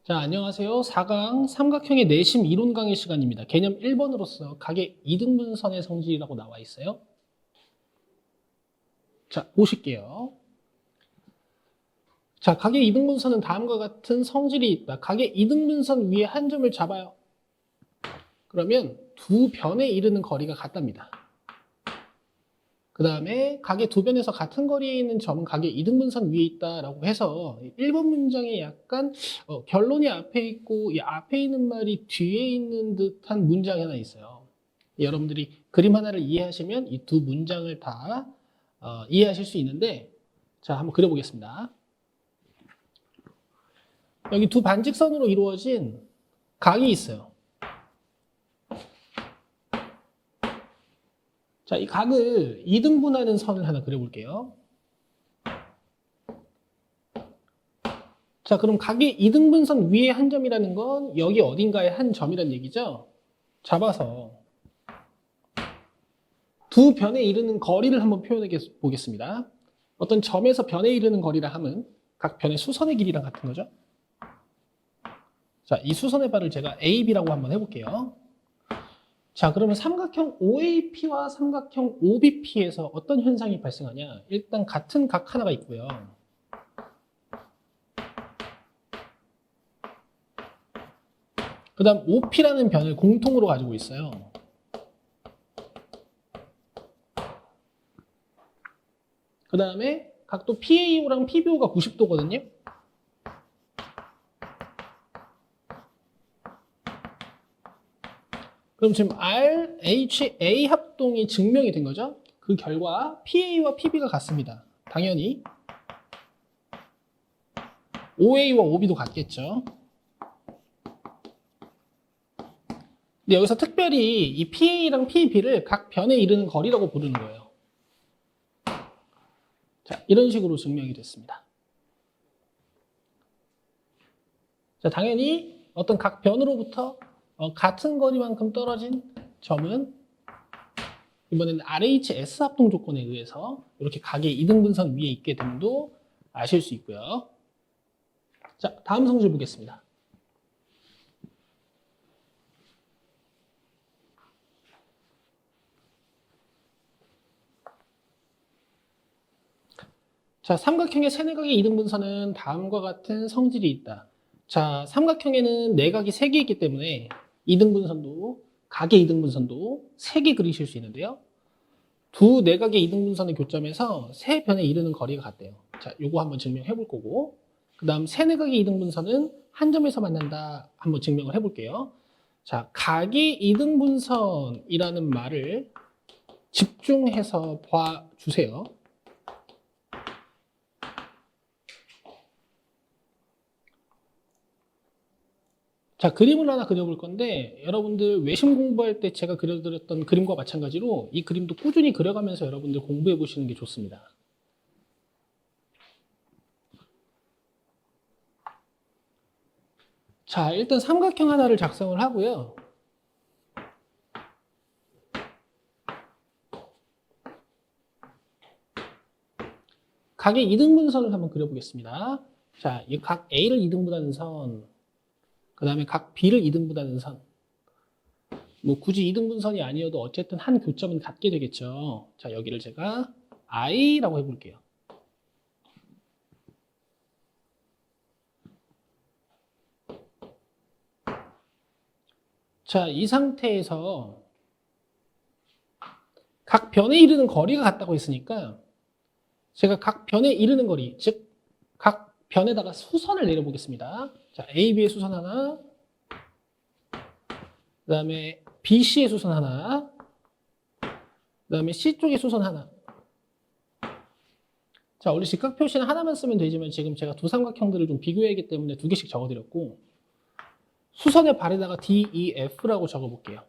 자, 안녕하세요. 4강 삼각형의 내심 이론 강의 시간입니다. 개념 1번으로서 각의 이등분선의 성질이라고 나와 있어요. 자, 보실게요. 자, 각의 이등분선은 다음과 같은 성질이 있다. 각의 이등분선 위에 한 점을 잡아요. 그러면 두 변에 이르는 거리가 같답니다. 그 다음에 각의 두 변에서 같은 거리에 있는 점은 각의 이등분선 위에 있다라고 해서 1번 문장에 약간 결론이 앞에 있고 이 앞에 있는 말이 뒤에 있는 듯한 문장이 하나 있어요. 여러분들이 그림 하나를 이해하시면 이 두 문장을 다 이해하실 수 있는데, 자, 한번 그려보겠습니다. 여기 두 반직선으로 이루어진 각이 있어요. 자, 이 각을 이등분하는 선을 하나 그려볼게요. 자, 그럼 각의 이등분선 위에 한 점이라는 건 여기 어딘가에 한 점이란 얘기죠? 잡아서 두 변에 이르는 거리를 한번 표현해 보겠습니다. 어떤 점에서 변에 이르는 거리라 하면 각 변의 수선의 길이랑 같은 거죠. 자, 이 수선의 발을 제가 AB라고 한번 해볼게요. 자, 그러면 삼각형 OAP와 삼각형 OBP에서 어떤 현상이 발생하냐? 일단 같은 각 하나가 있고요. 그 다음 OP라는 변을 공통으로 가지고 있어요. 그 다음에 각도 PAO랑 PBO가 90도거든요. 그럼 지금 RHA 합동이 증명이 된 거죠. 그 결과 PA와 PB가 같습니다. 당연히 OA와 OB도 같겠죠. 근데 여기서 특별히 이 PA랑 PB를 각 변에 이르는 거리라고 부르는 거예요. 자, 이런 식으로 증명이 됐습니다. 자, 당연히 어떤 각 변으로부터 같은 거리만큼 떨어진 점은 이번에는 RHS 합동 조건에 의해서 이렇게 각의 이등분선 위에 있게 됨도 아실 수 있고요. 자, 다음 성질 보겠습니다. 자, 삼각형의 세네각의 이등분선은 다음과 같은 성질이 있다. 자, 삼각형에는 내각이 3개 있기 때문에 이등분선도, 각의 이등분선도 3개 그리실 수 있는데요. 두 내각의 이등분선의 교점에서 세 변에 이르는 거리가 같대요. 자, 요거 한번 증명해 볼 거고, 그 다음 세 내각의 이등분선은 한 점에서 만난다. 한번 증명을 해 볼게요. 자, 각의 이등분선이라는 말을 집중해서 봐주세요. 자, 그림을 하나 그려볼 건데 여러분들 외심 공부할 때 제가 그려드렸던 그림과 마찬가지로 이 그림도 꾸준히 그려가면서 여러분들 공부해 보시는 게 좋습니다. 자, 일단 삼각형 하나를 작성을 하고요. 각의 이등분선을 한번 그려보겠습니다. 자, 이 각 A를 이등분하는 선, 그 다음에 각 B를 이등분하는 선. 뭐 굳이 이등분선이 아니어도 어쨌든 한 교점은 같게 되겠죠. 자, 여기를 제가 I라고 해볼게요. 자, 이 상태에서 각 변에 이르는 거리가 같다고 했으니까 제가 각 변에 이르는 거리, 즉 각 변에다가 수선을 내려보겠습니다. 자, AB의 수선 하나, 그 다음에 BC의 수선 하나, 그 다음에 C쪽의 수선 하나. 자, 원래 직각 표시는 하나만 쓰면 되지만 지금 제가 두 삼각형들을 좀 비교해야하기 때문에 2개씩 적어드렸고, 수선의 발에다가 DEF라고 적어볼게요.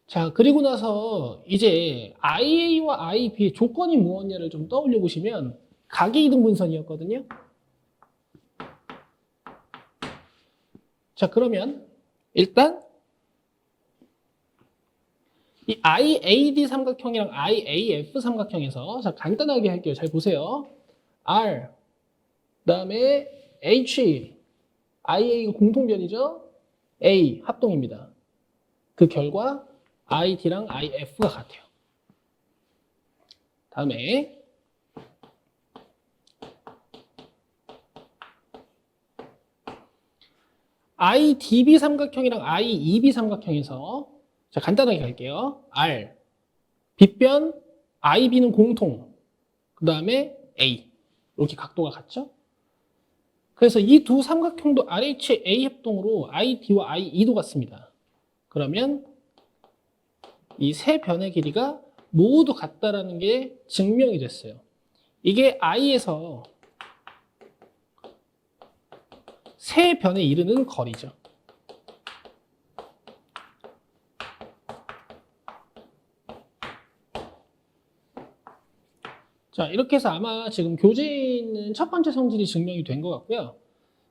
자, 그리고 나서 이제 IA와 IB의 조건이 무엇냐를 좀 떠올려 보시면 각의 이등분선이었거든요. 자, 그러면 일단 이 IAD 삼각형이랑 IAF 삼각형에서 자, 간단하게 할게요. 잘 보세요. R, 그 다음에 IA가 공통변이죠? A 합동입니다. 그 결과 ID랑 IF가 같아요. 다음에 IDB 삼각형이랑 IEB 삼각형에서 자, 간단하게 갈게요. R 빗변 IB는 공통, 그 다음에 A 이렇게 각도가 같죠? 그래서 이 두 삼각형도 RHA 합동으로 ID와 IE도 같습니다. 그러면 이 세 변의 길이가 모두 같다라는 게 증명이 됐어요. 이게 I에서 세 변에 이르는 거리죠. 자, 이렇게 해서 아마 지금 교재에 있는 첫 번째 성질이 증명이 된 것 같고요.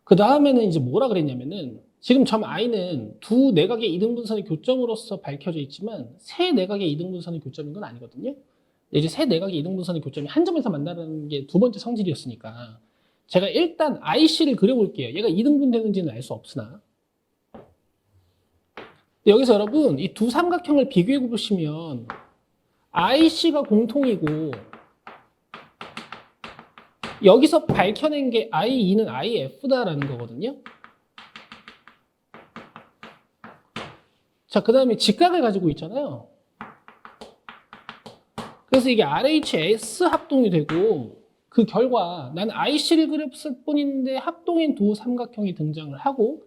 그 다음에는 이제 뭐라 그랬냐면은 지금 점 I는 두 내각의 이등분선의 교점으로서 밝혀져 있지만 세 내각의 이등분선의 교점인 건 아니거든요. 이제 세 내각의 이등분선의 교점이 한 점에서 만나는 게 두 번째 성질이었으니까 제가 일단 IC를 그려볼게요. 얘가 이등분되는지는 알 수 없으나 여기서 여러분 이 두 삼각형을 비교해 보시면 IC가 공통이고 여기서 밝혀낸 게 IE는 IF다라는 거거든요. 자, 그 다음에 직각을 가지고 있잖아요. 그래서 이게 RHS 합동이 되고 그 결과 난 IC를 그렸을 뿐인데 합동인 두 삼각형이 등장을 하고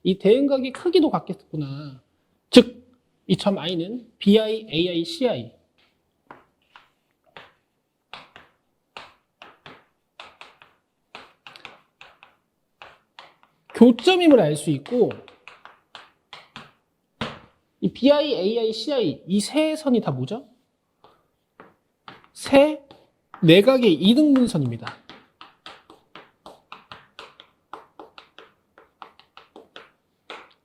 이 대응각의 크기도 같겠구나. 즉, 이 점 I는 BI, AI, CI 교점임을 알 수 있고 이 BI, AI, CI 이 세 선이 다 뭐죠? 세 내각의 이등분선입니다.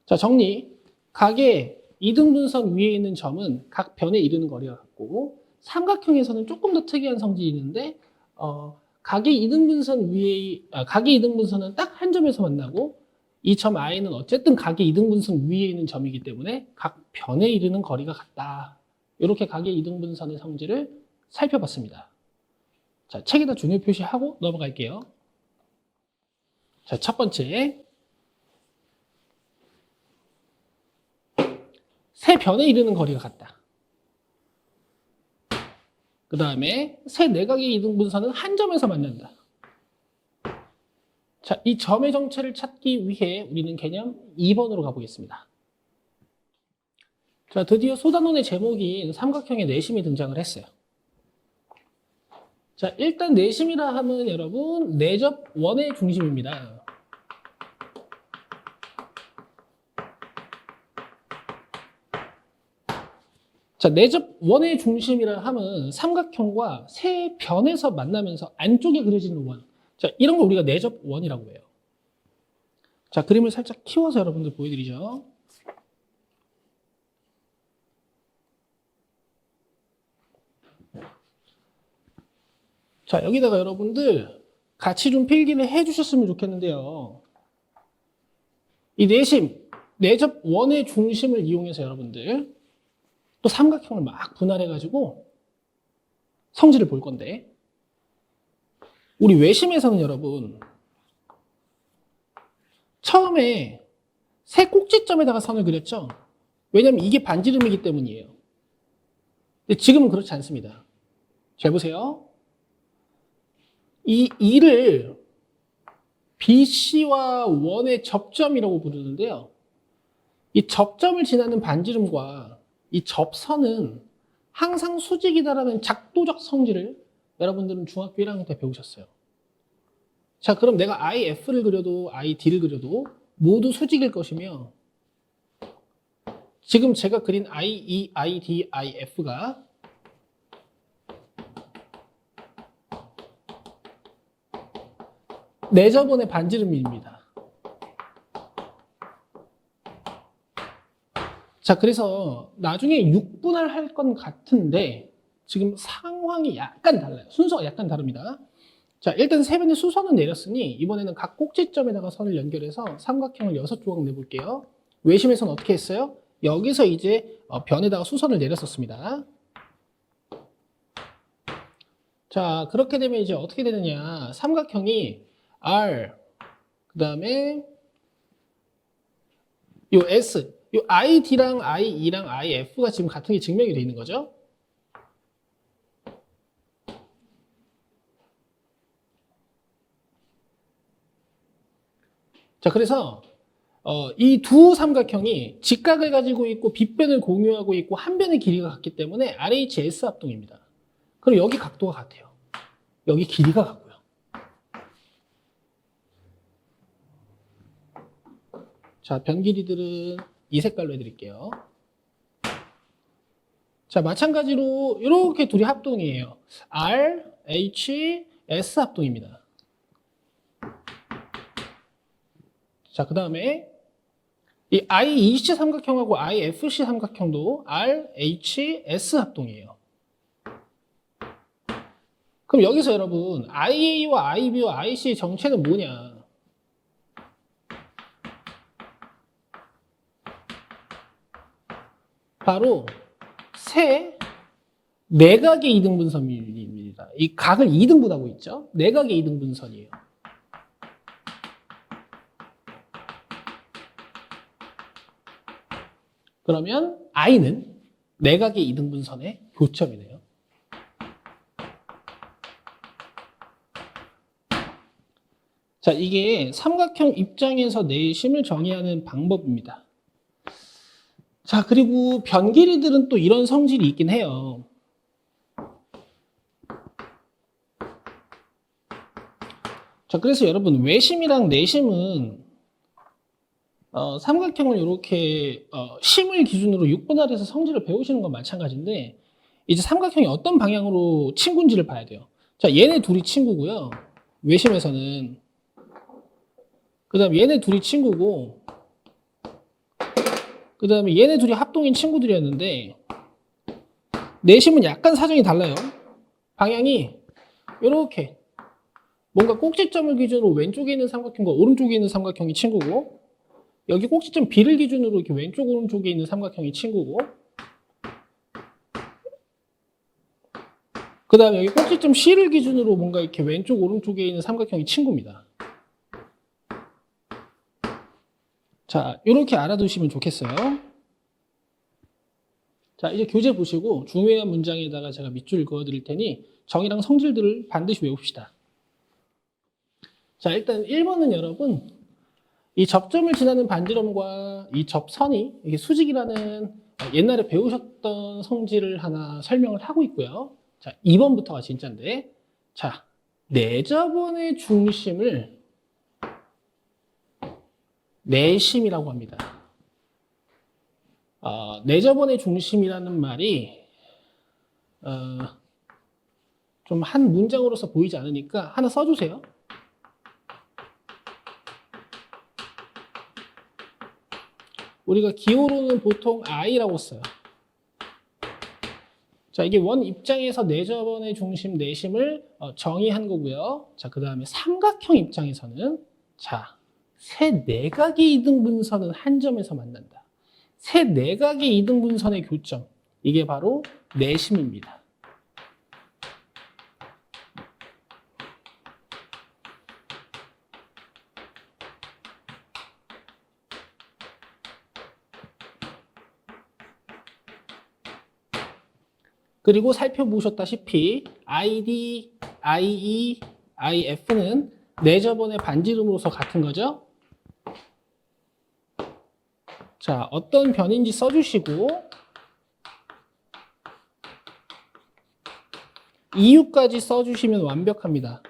자, 정리. 각의 이등분선 위에 있는 점은 각 변에 이르는 거리가 같고 삼각형에서는 조금 더 특이한 성질이 있는데 각의 이등분선 위에 각의 이등분선은 딱 한 점에서 만나고 이 점 I는 어쨌든 각의 이등분선 위에 있는 점이기 때문에 각 변에 이르는 거리가 같다. 이렇게 각의 이등분선의 성질을 살펴봤습니다. 자, 책에다 중요 표시하고 넘어갈게요. 자, 첫 번째. 세 변에 이르는 거리가 같다. 그 다음에 세 내각의 이등분선은 한 점에서 만난다. 자, 이 점의 정체를 찾기 위해 우리는 개념 2번으로 가보겠습니다. 자, 드디어 소단원의 제목인 삼각형의 내심이 등장을 했어요. 자, 일단 내심이라 하면 여러분 내접 원의 중심입니다. 자, 내접 원의 중심이라 하면 삼각형과 세 변에서 만나면서 안쪽에 그려지는 원. 자, 이런 거 우리가 내접 원이라고 해요. 자, 그림을 살짝 키워서 여러분들 보여드리죠. 자, 여기다가 여러분들 같이 좀 필기를 해주셨으면 좋겠는데요. 이 내심, 내접 원의 중심을 이용해서 여러분들 또 삼각형을 막 분할해가지고 성질을 볼 건데 우리 외심에서는 여러분 처음에 세 꼭지점에다가 선을 그렸죠. 왜냐하면 이게 반지름이기 때문이에요. 근데 지금은 그렇지 않습니다. 잘 보세요. 이 2를 BC와 원의 접점이라고 부르는데요. 이 접점을 지나는 반지름과 이 접선은 항상 수직이다라는 작도적 성질을 여러분들은 중학교 1학년 때 배우셨어요. 자, 그럼 내가 IF를 그려도 ID를 그려도 모두 수직일 것이며 지금 제가 그린 IE, ID, IF가 내접원의 반지름입니다. 자, 그래서 나중에 6분할 할 건 같은데 지금 상황이 약간 달라요. 순서가 약간 다릅니다. 자, 일단 세 변의 수선은 내렸으니 이번에는 각 꼭지점에다가 선을 연결해서 삼각형을 6조각 내볼게요. 외심에서는 어떻게 했어요? 여기서 이제 변에다가 수선을 내렸었습니다. 자, 그렇게 되면 이제 어떻게 되느냐. 삼각형이 R, 그 다음에 요 S, 요 ID랑 IE랑 IF가 지금 같은 게 증명이 되어 있는 거죠. 자, 그래서 이 두 삼각형이 직각을 가지고 있고 빗변을 공유하고 있고 한 변의 길이가 같기 때문에 RHS 합동입니다. 그럼 여기 각도가 같아요. 여기 길이가 같고요. 자, 변 길이들은 이 색깔로 해드릴게요. 자, 마찬가지로 이렇게 둘이 합동이에요. R, H, S 합동입니다. 자, 그 다음에 이 IEC 삼각형하고 IFC 삼각형도 R, H, S 합동이에요. 그럼 여기서 여러분 IA와 IB와 IC의 정체는 뭐냐? 바로 세 내각의 이등분선입니다. 이 각을 2등분하고 있죠? 내각의 이등분선이에요. 그러면 I는 내각의 이등분선의 교점이네요. 자, 이게 삼각형 입장에서 내심을 정의하는 방법입니다. 자, 그리고 변 길이들은 또 이런 성질이 있긴 해요. 자, 그래서 여러분 외심이랑 내심은 삼각형을 이렇게 심을 기준으로 6분 아래에서 성질을 배우시는 건 마찬가지인데 이제 삼각형이 어떤 방향으로 친구인지를 봐야 돼요. 자, 얘네 둘이 친구고요. 외심에서는 그 다음 얘네 둘이 친구고 그 다음에 얘네 둘이 합동인 친구들이었는데 내심은 약간 사정이 달라요. 방향이 이렇게 뭔가 꼭지점을 기준으로 왼쪽에 있는 삼각형과 오른쪽에 있는 삼각형이 친구고 여기 꼭지점 B를 기준으로 이렇게 왼쪽 오른쪽에 있는 삼각형이 친구고 그 다음에 여기 꼭지점 C를 기준으로 뭔가 이렇게 왼쪽 오른쪽에 있는 삼각형이 친구입니다. 자, 이렇게 알아두시면 좋겠어요. 자, 이제 교재 보시고 중요한 문장에다가 제가 밑줄 그어드릴 테니 정의랑 성질들을 반드시 외웁시다. 자, 일단 1번은 여러분 이 접점을 지나는 반지름과 이 접선이 이게 수직이라는 옛날에 배우셨던 성질을 하나 설명을 하고 있고요. 자, 2번부터가 진짜인데 자, 내접원의 중심을 내심이라고 합니다. 내접원의 중심이라는 말이 좀 한 문장으로서 보이지 않으니까 하나 써주세요. 우리가 기호로는 보통 I라고 써요. 자, 이게 원 입장에서 내접원의 중심 내심을 정의한 거고요. 자, 그 다음에 삼각형 입장에서는 자, 세 내각의 이등분선은 한 점에서 만난다. 세 내각의 이등분선의 교점, 이게 바로 내심입니다. 그리고 살펴보셨다시피 ID, IE, IF는 내접원의 반지름으로서 같은 거죠. 자, 어떤 변인지 써주시고 이유까지 써주시면 완벽합니다.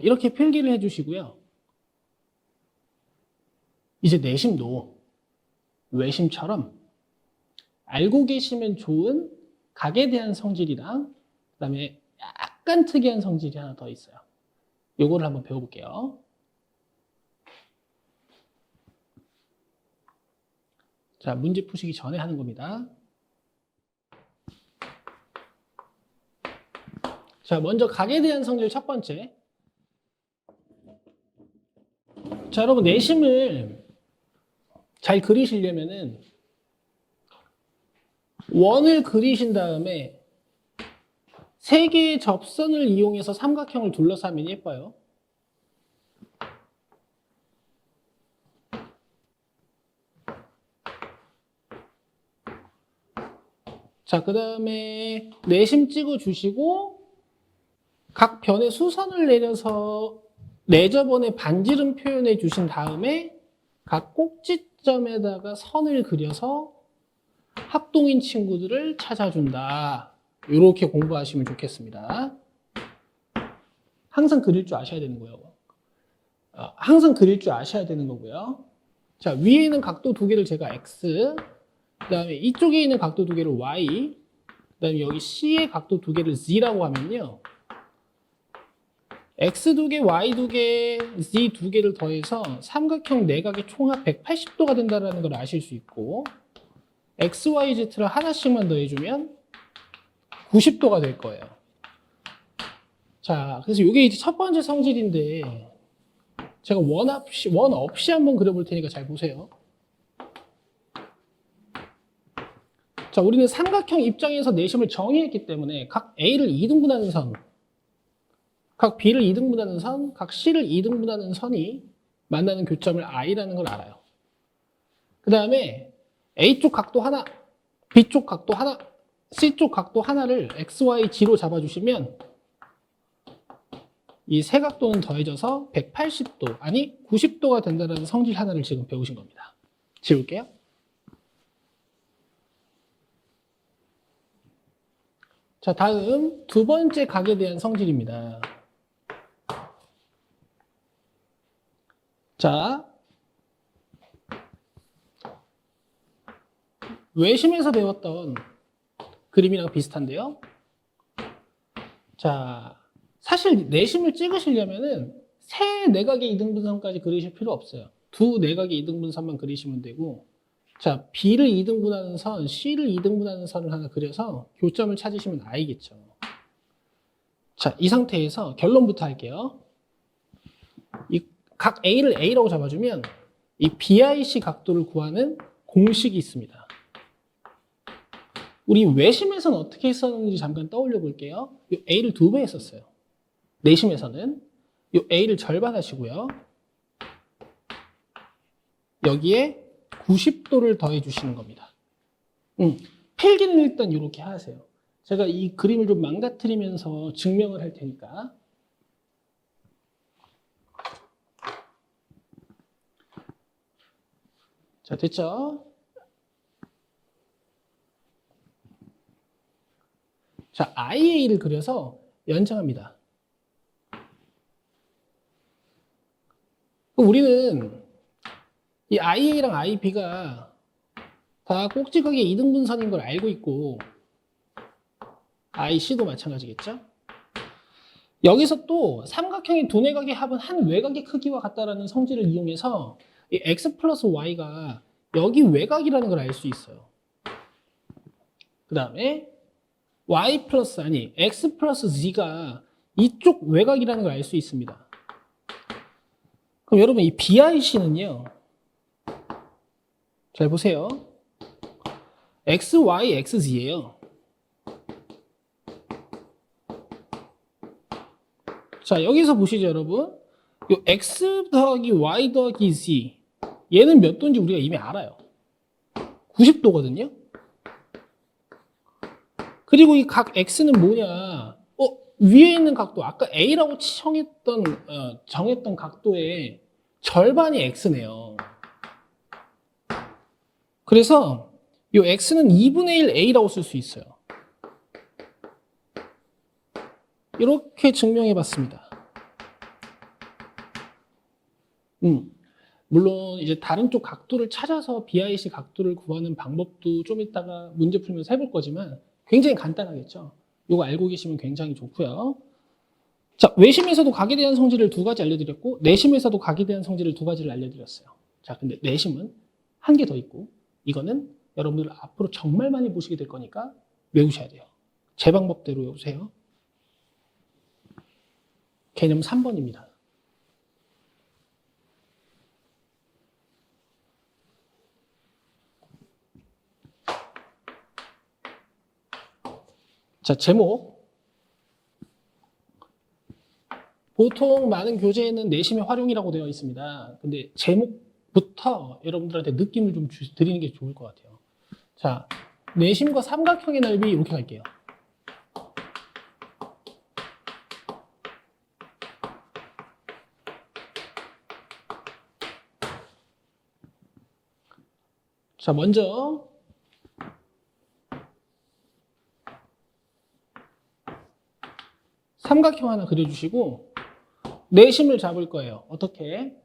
이렇게 필기를 해주시고요. 이제 내심도 외심처럼 알고 계시면 좋은 각에 대한 성질이랑 그다음에 약간 특이한 성질이 하나 더 있어요. 요거를 한번 배워볼게요. 자, 문제 푸시기 전에 하는 겁니다. 자, 먼저 각에 대한 성질 첫 번째. 자, 여러분 내심을 잘 그리시려면은 원을 그리신 다음에 세 개의 접선을 이용해서 삼각형을 둘러서 하면 예뻐요. 자, 그 다음에 내심 찍어 주시고 각 변에 수선을 내려서 내접원의 반지름 표현해 주신 다음에 각 꼭지점에다가 선을 그려서 합동인 친구들을 찾아준다. 이렇게 공부하시면 좋겠습니다. 항상 그릴 줄 아셔야 되는 거예요. 항상 그릴 줄 아셔야 되는 거고요. 자, 위에 있는 각도 두 개를 제가 X, 그 다음에 이쪽에 있는 각도 두 개를 Y, 그 다음에 여기 C의 각도 두 개를 Z라고 하면요. X 두 개, Y 두 개, Z 두 개를 더해서 삼각형 내각의 총합 180도가 된다는 걸 아실 수 있고, X, Y, Z를 하나씩만 더해주면 90도가 될 거예요. 자, 그래서 이게 이제 첫 번째 성질인데, 제가 원 없이 한번 그려볼 테니까 잘 보세요. 자, 우리는 삼각형 입장에서 내심을 정의했기 때문에 각 A를 2등분하는 선, 각 B를 2등분하는 선, 각 C를 2등분하는 선이 만나는 교점을 I라는 걸 알아요. 그 다음에 A쪽 각도 하나, B쪽 각도 하나, C쪽 각도 하나를 X, Y, G로 잡아주시면 이 세 각도는 더해져서 180도, 아니 90도가 된다는 성질 하나를 지금 배우신 겁니다. 지울게요. 자, 다음 두 번째 각에 대한 성질입니다. 자, 외심에서 배웠던 그림이랑 비슷한데요. 자, 사실 내심을 찍으시려면은 세 내각의 이등분선까지 그리실 필요 없어요. 두 내각의 이등분선만 그리시면 되고, 자, B를 2등분하는 선, C를 2등분하는 선을 하나 그려서 교점을 찾으시면 I겠죠. 자, 이 상태에서 결론부터 할게요. 이 각 A를 A라고 잡아주면 이 BIC 각도를 구하는 공식이 있습니다. 우리 외심에서는 어떻게 했었는지 잠깐 떠올려 볼게요. 이 A를 2배 했었어요. 내심에서는 이 A를 절반 하시고요. 여기에 90도를 더해 주시는 겁니다. 필기는 일단 이렇게 하세요. 제가 이 그림을 좀 망가뜨리면서 증명을 할 테니까. 자, 됐죠? 자, IA를 그려서 연장합니다. 우리는 이 IA랑 IB가 다 꼭지각의 이등분선인 걸 알고 있고, IC도 마찬가지겠죠? 여기서 또 삼각형의 두 내각의 합은 한 외곽의 크기와 같다라는 성질을 이용해서 이 X 플러스 Y가 여기 외곽이라는 걸 알 수 있어요. 그 다음에 X 플러스 Z가 이쪽 외곽이라는 걸 알 수 있습니다. 그럼 여러분 이 BIC는요, 잘 보세요. X, Y, X, Z예요. 자, 여기서 보시죠, 여러분. 요 X 더하기 Y 더하기 Z, 얘는 몇 도인지 우리가 이미 알아요. 90도거든요. 그리고 이 각 X는 뭐냐? 위에 있는 각도, 아까 A라고 정했던 각도의 절반이 X네요. 그래서 이 X는 2분의 1 A라고 쓸 수 있어요. 이렇게 증명해 봤습니다. 물론 이제 다른 쪽 각도를 찾아서 BIC 각도를 구하는 방법도 좀 이따가 문제 풀면서 해볼 거지만 굉장히 간단하겠죠. 이거 알고 계시면 굉장히 좋고요. 자, 외심에서도 각에 대한 성질을 두 가지 알려드렸고, 내심에서도 각에 대한 성질을 두 가지를 알려드렸어요. 자, 근데 내심은 한 개 더 있고, 이거는 여러분들 앞으로 정말 많이 보시게 될 거니까 외우셔야 돼요. 제 방법대로 외우세요. 개념 3번입니다. 자, 제목. 보통 많은 교재에는 내심의 활용이라고 되어 있습니다. 근데 제목부터 여러분들한테 느낌을 좀 드리는 게 좋을 것 같아요. 자, 내심과 삼각형의 넓이 이렇게 갈게요. 자, 먼저 삼각형 하나 그려주시고 내심을 잡을 거예요. 어떻게?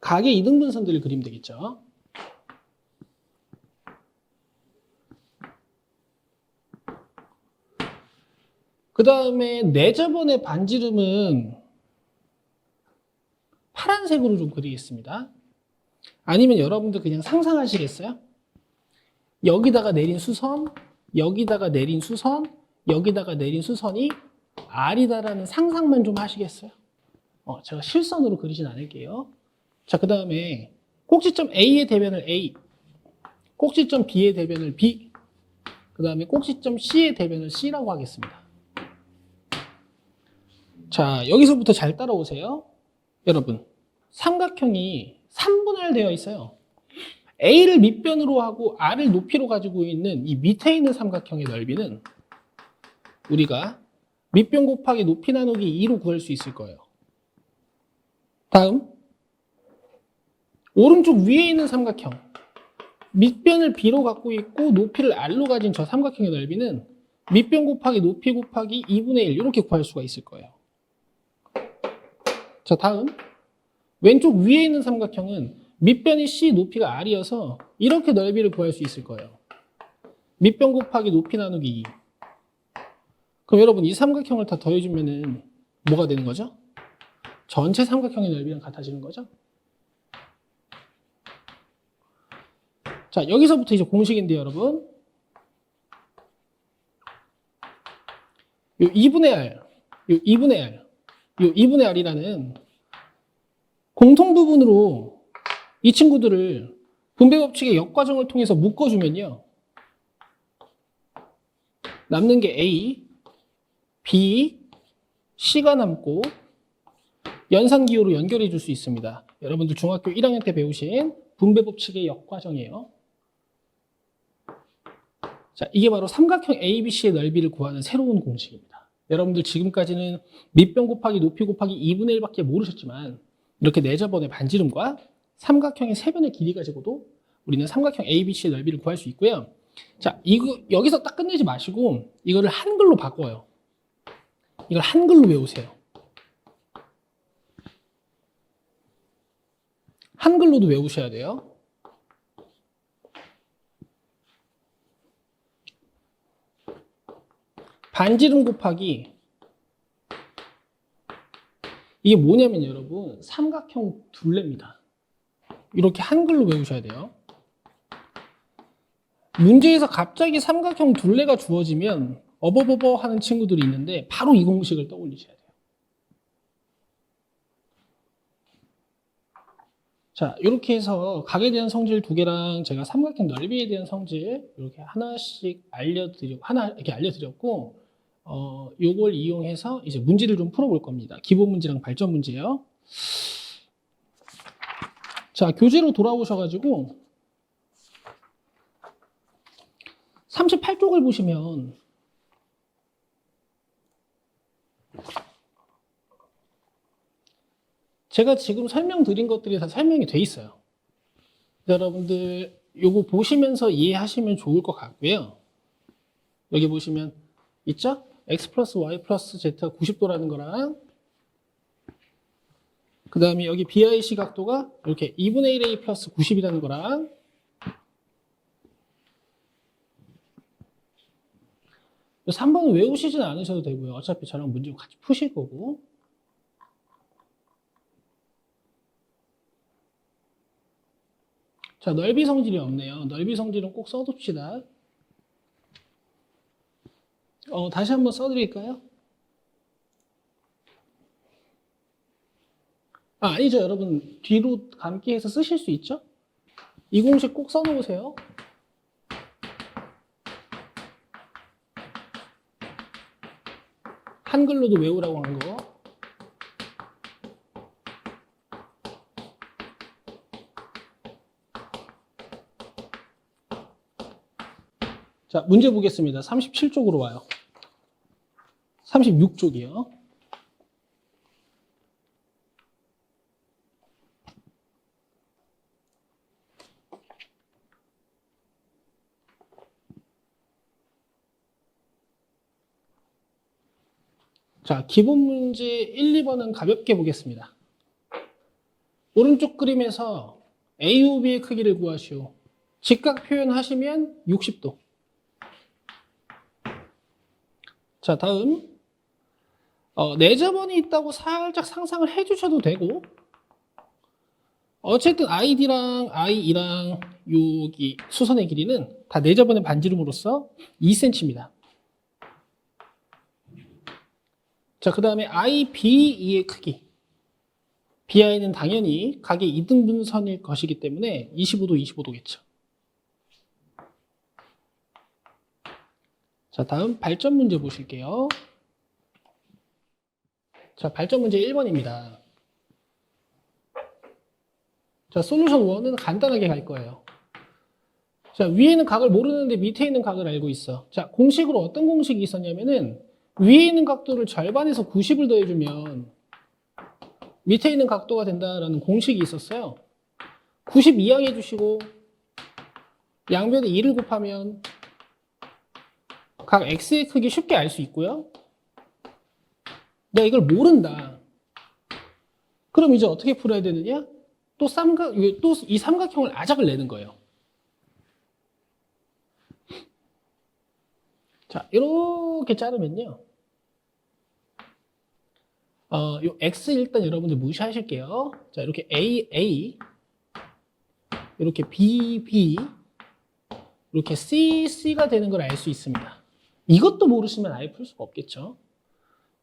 각의 이등분선들을 그리면 되겠죠. 그 다음에 내저번의 반지름은 파란색으로 좀 그리겠습니다. 아니면 여러분들 그냥 상상하시겠어요? 여기다가 내린 수선, 여기다가 내린 수선, 여기다가 내린 수선이 R이다라는 상상만 좀 하시겠어요? 제가 실선으로 그리진 않을게요. 자, 그 다음에 꼭지점 A의 대변을 A, 꼭지점 B의 대변을 B, 그 다음에 꼭지점 C의 대변을 C라고 하겠습니다. 자, 여기서부터 잘 따라오세요. 여러분, 삼각형이 3분할 되어 있어요. A를 밑변으로 하고 R을 높이로 가지고 있는 이 밑에 있는 삼각형의 넓이는 우리가 밑변 곱하기 높이 나누기 2로 구할 수 있을 거예요. 다음, 오른쪽 위에 있는 삼각형, 밑변을 B로 갖고 있고 높이를 R로 가진 저 삼각형의 넓이는 밑변 곱하기 높이 곱하기 2분의 1 이렇게 구할 수가 있을 거예요. 자, 다음, 왼쪽 위에 있는 삼각형은 밑변이 C, 높이가 R이어서 이렇게 넓이를 구할 수 있을 거예요. 밑변 곱하기 높이 나누기 2. 그럼 여러분 이 삼각형을 다 더해주면은 뭐가 되는 거죠? 전체 삼각형의 넓이랑 같아지는 거죠? 자, 여기서부터 이제 공식인데요, 여러분. 요 2분의 R, 요 2분의 R, 요 2분의 R이라는 공통 부분으로 이 친구들을 분배 법칙의 역과정을 통해서 묶어주면요. 남는 게 A, B, C가 남고 연산기호로 연결해 줄 수 있습니다. 여러분들 중학교 1학년 때 배우신 분배 법칙의 역과정이에요. 자, 이게 바로 삼각형 ABC의 넓이를 구하는 새로운 공식입니다. 여러분들 지금까지는 밑변 곱하기 높이 곱하기 2분의 1밖에 모르셨지만 이렇게 내저번의 반지름과 삼각형의 세변의 길이 가지고도 우리는 삼각형 ABC의 넓이를 구할 수 있고요. 자, 이거 여기서 딱 끝내지 마시고 이거를 한글로 바꿔요. 이걸 한글로 외우세요. 한글로도 외우셔야 돼요. 반지름 곱하기 이게 뭐냐면 여러분 삼각형 둘레입니다. 이렇게 한글로 외우셔야 돼요. 문제에서 갑자기 삼각형 둘레가 주어지면 어버버버 하는 친구들이 있는데 바로 이 공식을 떠올리셔야 돼요. 자, 이렇게 해서 각에 대한 성질 2개랑 제가 삼각형 넓이에 대한 성질 이렇게 하나씩 이렇게 알려드렸고 요걸 이용해서 이제 문제를 좀 풀어볼 겁니다. 기본 문제랑 발전 문제요. 자, 교재로 돌아오셔가지고 38쪽을 보시면 제가 지금 설명드린 것들이 다 설명이 돼 있어요. 여러분들 요거 보시면서 이해하시면 좋을 것 같고요. 여기 보시면 있죠? x 플러스 y 플러스 z가 90도라는 거랑 그 다음에 여기 BIC 각도가 이렇게 2분의 1A 플러스 90이라는 거랑 이 3번은 외우시진 않으셔도 되고요. 어차피 저랑 문제 같이 푸실 거고. 자, 넓이 성질이 없네요. 넓이 성질은 꼭 써둡시다. 다시 한번 써드릴까요? 아니죠. 여러분, 뒤로 감기 해서 쓰실 수 있죠? 이 공식 꼭 써놓으세요. 한글로도 외우라고 한 거. 자, 문제 보겠습니다. 37쪽으로 와요. 36쪽이요. 자, 기본 문제 1, 2번은 가볍게 보겠습니다. 오른쪽 그림에서 AOB의 크기를 구하시오. 직각 표현하시면 60도. 자, 다음. 내접원이 있다고 살짝 상상을 해주셔도 되고, 어쨌든 ID랑 IE랑 여기 수선의 길이는 다 내접원의 반지름으로서 2cm입니다. 자, 그 다음에 IBE의 크기. BI는 당연히 각의 이등분선일 것이기 때문에 25도, 25도겠죠. 자, 다음 발전 문제 보실게요. 자, 발전 문제 1번입니다. 자, 솔루션 1은 간단하게 갈 거예요. 자, 위에는 각을 모르는데 밑에 있는 각을 알고 있어. 자, 공식으로 어떤 공식이 있었냐면은 위에 있는 각도를 절반에서 90을 더해주면 밑에 있는 각도가 된다라는 공식이 있었어요. 90 이항해 주시고 양변에 2를 곱하면 각 x의 크기 쉽게 알 수 있고요. 내가 이걸 모른다. 그럼 이제 어떻게 풀어야 되느냐? 또 이 삼각형을 아작을 내는 거예요. 자, 이렇게 자르면요. 요 x 일단 여러분들 무시하실게요. 자, 이렇게 a, 이렇게 b, 이렇게 c가 되는 걸 알 수 있습니다. 이것도 모르시면 아예 풀 수가 없겠죠.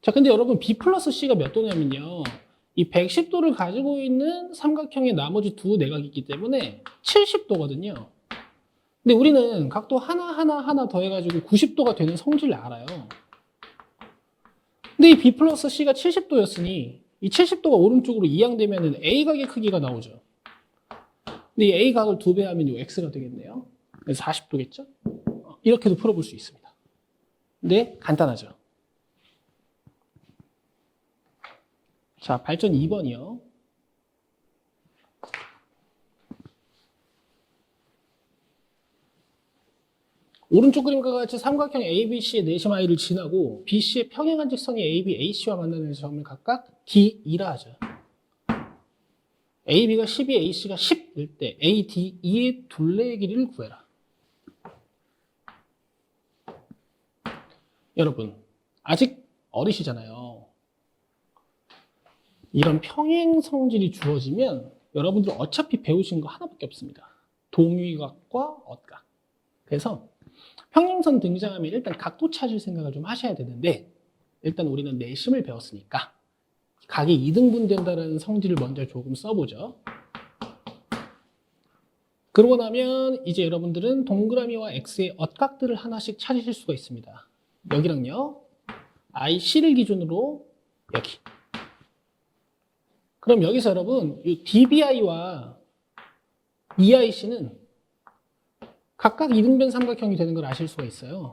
자, 근데 여러분 b 플러스 c가 몇 도냐면요. 이 110도를 가지고 있는 삼각형의 나머지 두 내각이 있기 때문에 70도거든요. 근데 우리는 각도 하나 더해가지고 90도가 되는 성질을 알아요. 근데 이 b 플러스 c가 70도였으니 이 70도가 오른쪽으로 이항되면 a각의 크기가 나오죠. 근데 이 a각을 2배 하면 이 x가 되겠네요. 그래서 40도겠죠? 이렇게도 풀어볼 수 있습니다. 근데 간단하죠. 자, 발전 2번이요. 오른쪽 그림과 같이 삼각형 ABC의 내심 I를 지나고 BC의 평행한 직선이 AB, AC와 만나는 점을 각각 D2라 하죠. AB가 12, AC가 10일 때 ADE의 둘레의 길이를 구해라. 여러분, 아직 어리시잖아요. 이런 평행 성질이 주어지면 여러분들 어차피 배우신 거 하나밖에 없습니다. 동위각과 엇각. 그래서 평행선 등장하면 일단 각도 찾을 생각을 좀 하셔야 되는데 일단 우리는 내심을 배웠으니까 각이 이등분 된다는 성질을 먼저 조금 써보죠. 그러고 나면 이제 여러분들은 동그라미와 X의 엇각들을 하나씩 찾으실 수가 있습니다. 여기랑요. IC를 기준으로 여기. 그럼 여기서 여러분 이 DBI와 EIC는 각각 이등변 삼각형이 되는 걸 아실 수가 있어요.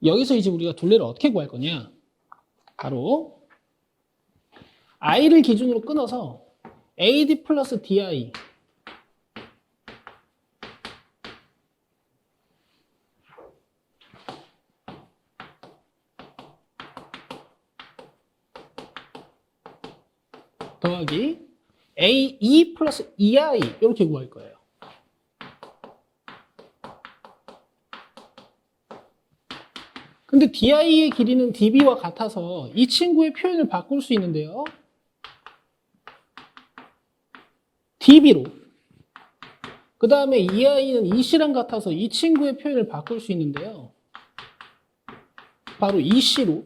여기서 이제 우리가 둘레를 어떻게 구할 거냐? 바로 I를 기준으로 끊어서 AD 플러스 DI 더하기 AE 플러스 EI 이렇게 구할 거예요. 근데 DI의 길이는 DB와 같아서 이 친구의 표현을 바꿀 수 있는데요. DB로 그 다음에 이 아이는 이 씨랑 같아서 이 친구의 표현을 바꿀 수 있는데요. 바로 이 씨로.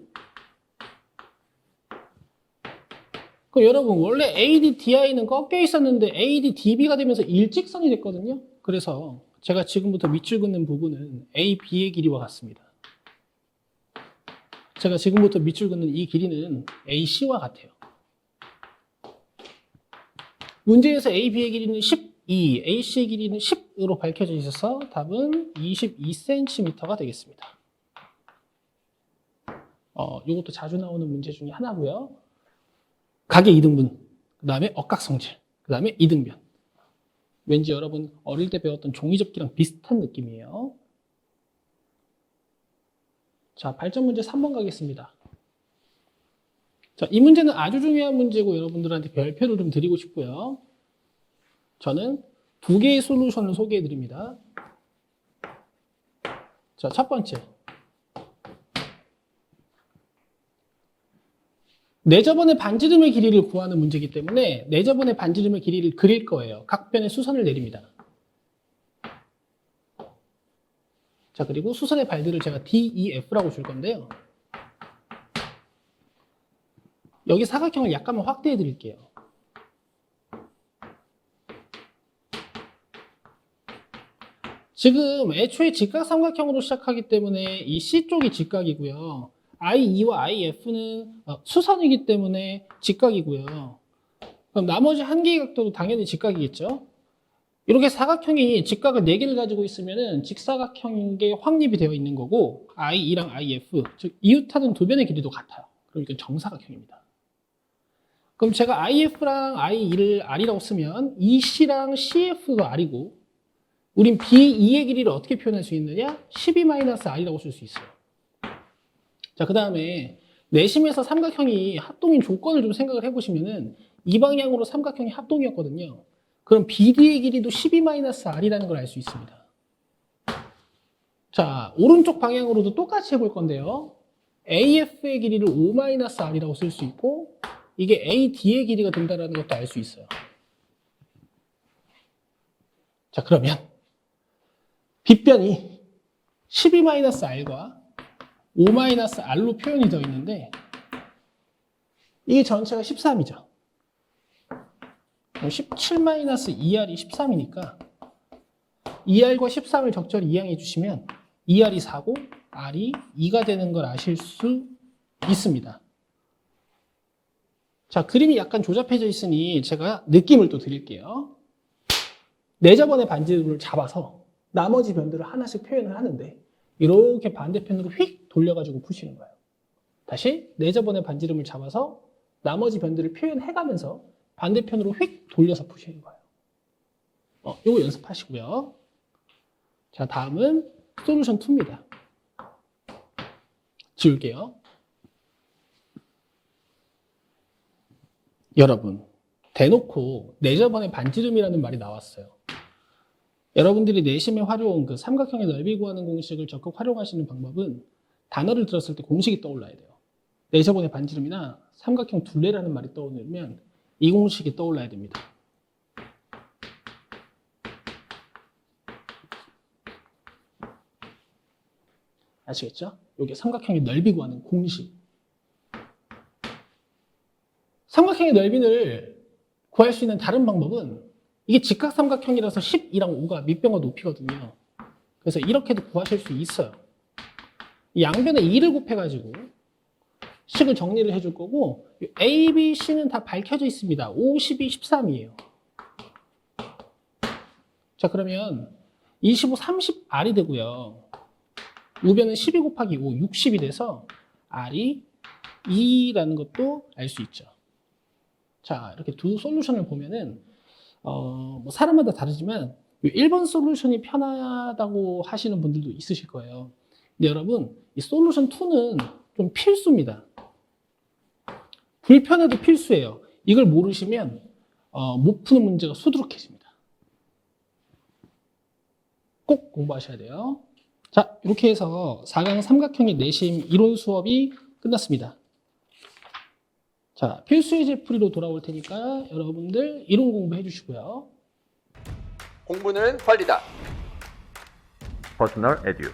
그럼 여러분 원래 ADDI는 꺾여 있었는데 ADDB가 되면서 일직선이 됐거든요. 그래서 제가 지금부터 밑줄 긋는 부분은 AB의 길이와 같습니다. 제가 지금부터 밑줄 긋는 이 길이는 AC와 같아요. 문제에서 AB의 길이는 12, AC의 길이는 10으로 밝혀져 있어서 답은 22cm가 되겠습니다. 이것도 자주 나오는 문제 중에 하나고요. 각의 이등분, 그 다음에 억각성질, 그 다음에 이등변. 왠지 여러분 어릴 때 배웠던 종이접기랑 비슷한 느낌이에요. 자, 발전 문제 3번 가겠습니다. 자, 이 문제는 아주 중요한 문제고 여러분들한테 별표를 좀 드리고 싶고요. 저는 두 개의 솔루션을 소개해 드립니다. 자, 첫 번째. 내저번의 반지름의 길이를 구하는 문제이기 때문에 내저번의 반지름의 길이를 그릴 거예요. 각 변에 수선을 내립니다. 자, 그리고 수선의 발들을 제가 D, E, F라고 줄 건데요. 여기 사각형을 약간만 확대해 드릴게요. 지금 애초에 직각삼각형으로 시작하기 때문에 이 C쪽이 직각이고요. IE와 IF는 수선이기 때문에 직각이고요. 그럼 나머지 한 개의 각도도 당연히 직각이겠죠. 이렇게 사각형이 직각을 4개를 가지고 있으면 직사각형인 게 확립이 되어 있는 거고 IE랑 IF, 즉 이웃하는 두 변의 길이도 같아요. 그럼 이건 정사각형입니다. 그럼 제가 IF랑 IE를 R이라고 쓰면 EC랑 CF가 R이고 우린 BE의 길이를 어떻게 표현할 수 있느냐? 12-R이라고 쓸 수 있어요. 자, 그 다음에 내심에서 삼각형이 합동인 조건을 좀 생각을 해보시면은 이 방향으로 삼각형이 합동이었거든요. 그럼 BD의 길이도 12-R이라는 걸 알 수 있습니다. 자, 오른쪽 방향으로도 똑같이 해볼 건데요. AF의 길이를 5-R이라고 쓸 수 있고 이게 AD의 길이가 된다는 것도 알 수 있어요. 자, 그러면 빗변이 12-R과 5-R로 표현이 되어 있는데 이게 전체가 13이죠. 그럼 17-2R이 13이니까 2R과 13을 적절히 이항해 주시면 2R이 4고 R이 2가 되는 걸 아실 수 있습니다. 자, 그림이 약간 조잡해져 있으니 제가 느낌을 또 드릴게요. 내저번의 반지름을 잡아서 나머지 변들을 하나씩 표현을 하는데 이렇게 반대편으로 휙 돌려가지고 푸시는 거예요. 다시 내저번의 반지름을 잡아서 나머지 변들을 표현해가면서 반대편으로 휙 돌려서 푸시는 거예요. 이거 연습하시고요. 자, 다음은 솔루션 2입니다. 지울게요. 여러분, 대놓고 내저번의 반지름이라는 말이 나왔어요. 여러분들이 내심에 활용 그 삼각형의 넓이 구하는 공식을 적극 활용하시는 방법은 단어를 들었을 때 공식이 떠올라야 돼요. 내저번의 반지름이나 삼각형 둘레라는 말이 떠오르면 이 공식이 떠올라야 됩니다. 아시겠죠? 이게 삼각형의 넓이 구하는 공식. 삼각형의 넓이를 구할 수 있는 다른 방법은 이게 직각삼각형이라서 12랑 5가 밑변과 높이거든요. 그래서 이렇게도 구하실 수 있어요. 양변에 2를 곱해가지고 식을 정리를 해줄 거고 A, B, C는 다 밝혀져 있습니다. 5, 12, 13이에요. 자, 그러면 25, 30R이 되고요. 우변은 12 곱하기 5, 60이 돼서 R이 2라는 것도 알 수 있죠. 자, 이렇게 두 솔루션을 보면은 뭐 사람마다 다르지만 1번 솔루션이 편하다고 하시는 분들도 있으실 거예요. 근데 여러분, 이 솔루션 2는 좀 필수입니다. 불편해도 필수예요. 이걸 모르시면 못 푸는 문제가 수두룩해집니다. 꼭 공부하셔야 돼요. 자, 이렇게 해서 4강 삼각형의 내심 이론 수업이 끝났습니다. 자, 필수의 제풀이로 돌아올 테니까 여러분들 이론 공부해 주시고요. 공부는 빨리다. 퍼스널 에듀.